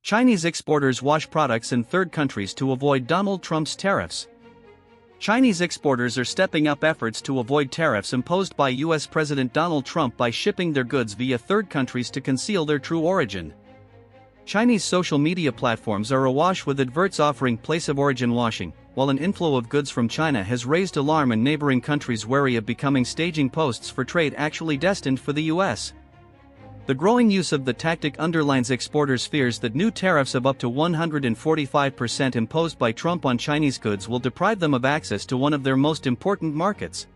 Chinese exporters wash products in third countries to avoid Donald Trump's tariffs. Chinese exporters are stepping up efforts to avoid tariffs imposed by U.S. President Donald Trump by shipping their goods via third countries to conceal their true origin. Chinese social media platforms are awash with adverts offering place of origin washing, while an inflow of goods from China has raised alarm in neighboring countries wary of becoming staging posts for trade actually destined for the U.S. The growing use of the tactic underlines exporters' fears that new tariffs of up to 145% imposed by Trump on Chinese goods will deprive them of access to one of their most important markets.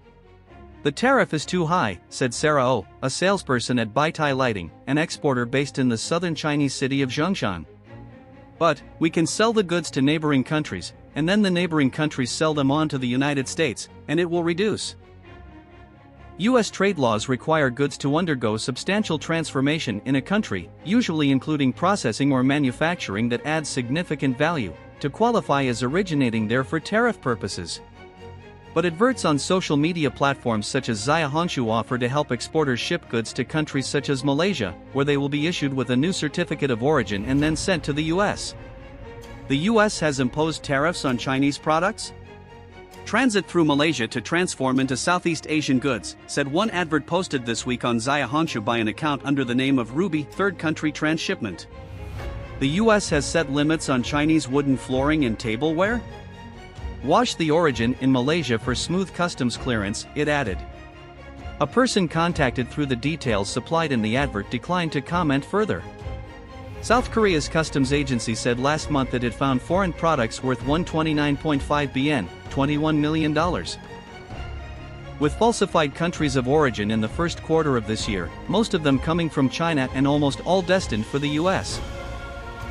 "The tariff is too high," said Sarah Oh, a salesperson at Baitai Lighting, an exporter based in the southern Chinese city of Zhongshan. "But, we can sell the goods to neighboring countries, and then the neighboring countries sell them on to the United States, and it will reduce." U.S. trade laws require goods to undergo substantial transformation in a country, usually including processing or manufacturing that adds significant value, to qualify as originating there for tariff purposes. But adverts on social media platforms such as Xiaohongshu offer to help exporters ship goods to countries such as Malaysia, where they will be issued with a new certificate of origin and then sent to the U.S. The U.S. has imposed tariffs on Chinese products? "Transit through Malaysia to transform into Southeast Asian goods," said one advert posted this week on Xiaohongshu by an account under the name of Ruby Third Country Transshipment. The U.S. has set limits on Chinese wooden flooring and tableware? "Wash the origin in Malaysia for smooth customs clearance," it added. A person contacted through the details supplied in the advert declined to comment further. South Korea's customs agency said last month that it found foreign products worth 129.5 BN, $21 million. With falsified countries of origin in the first quarter of this year, most of them coming from China and almost all destined for the U.S.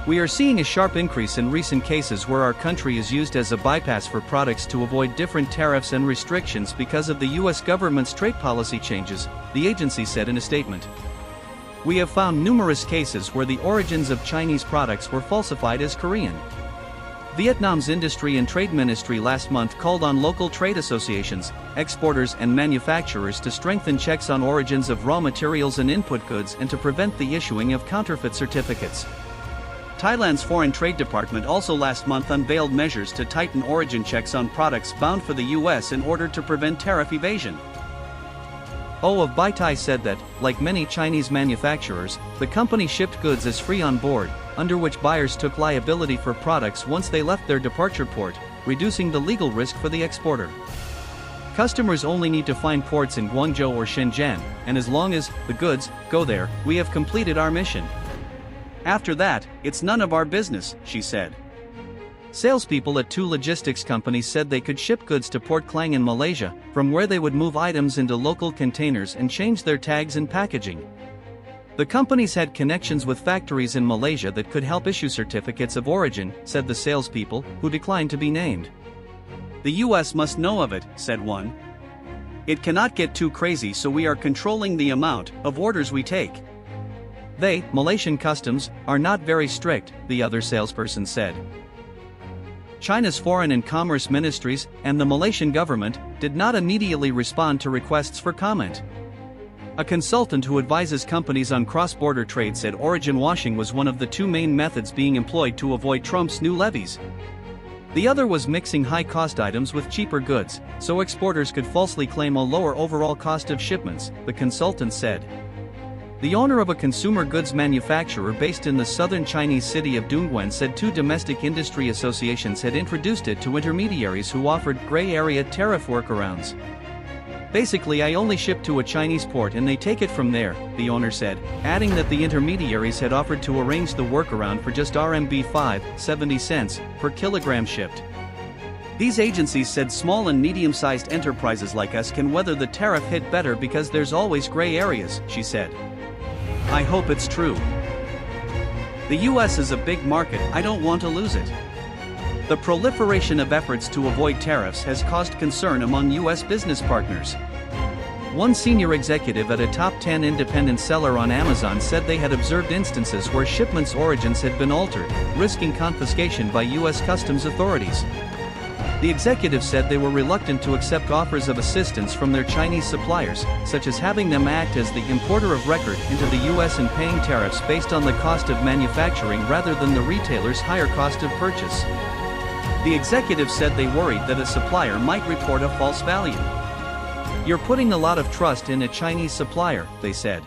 We are seeing a sharp increase in recent cases where our country is used as a bypass for products to avoid different tariffs and restrictions because of the U.S. government's trade policy changes, the agency said in a statement. "We have found numerous cases where the origins of Chinese products were falsified as Korean." Vietnam's Industry and Trade Ministry last month called on local trade associations, exporters and manufacturers to strengthen checks on origins of raw materials and input goods and to prevent the issuing of counterfeit certificates. Thailand's Foreign Trade Department also last month unveiled measures to tighten origin checks on products bound for the U.S. in order to prevent tariff evasion. Oh of Baitai said that, like many Chinese manufacturers, the company shipped goods as free on board, under which buyers took liability for products once they left their departure port, reducing the legal risk for the exporter. Customers only need to find ports in Guangzhou or Shenzhen, and as long as the goods go there, we have completed our mission. "After that, it's none of our business," she said. Salespeople at two logistics companies said they could ship goods to Port Klang in Malaysia, from where they would move items into local containers and change their tags and packaging. The companies had connections with factories in Malaysia that could help issue certificates of origin, said the salespeople, who declined to be named. "The U.S. must know of it," said one. "It cannot get too crazy, so we are controlling the amount of orders we take." They, Malaysian customs, are not very strict, the other salesperson said. China's Foreign and Commerce Ministries and the Malaysian government did not immediately respond to requests for comment. A consultant who advises companies on cross-border trade said origin washing was one of the two main methods being employed to avoid Trump's new levies. The other was mixing high-cost items with cheaper goods, so exporters could falsely claim a lower overall cost of shipments, the consultant said. The owner of a consumer goods manufacturer based in the southern Chinese city of Dongguan said two domestic industry associations had introduced it to intermediaries who offered gray area tariff workarounds. "Basically, I only ship to a Chinese port and they take it from there," the owner said, adding that the intermediaries had offered to arrange the workaround for just RMB 5.70 cents per kilogram shipped. These agencies said small and medium-sized enterprises like us can weather the tariff hit better because there's always gray areas, she said. "I hope it's true. The U.S. is a big market, I don't want to lose it." The proliferation of efforts to avoid tariffs has caused concern among U.S. business partners. One senior executive at a top 10 independent seller on Amazon said they had observed instances where shipments' origins had been altered, risking confiscation by U.S. customs authorities. The executive said they were reluctant to accept offers of assistance from their Chinese suppliers, such as having them act as the importer of record into the US and paying tariffs based on the cost of manufacturing rather than the retailer's higher cost of purchase. The executive said they worried that a supplier might report a false value. "You're putting a lot of trust in a Chinese supplier," they said.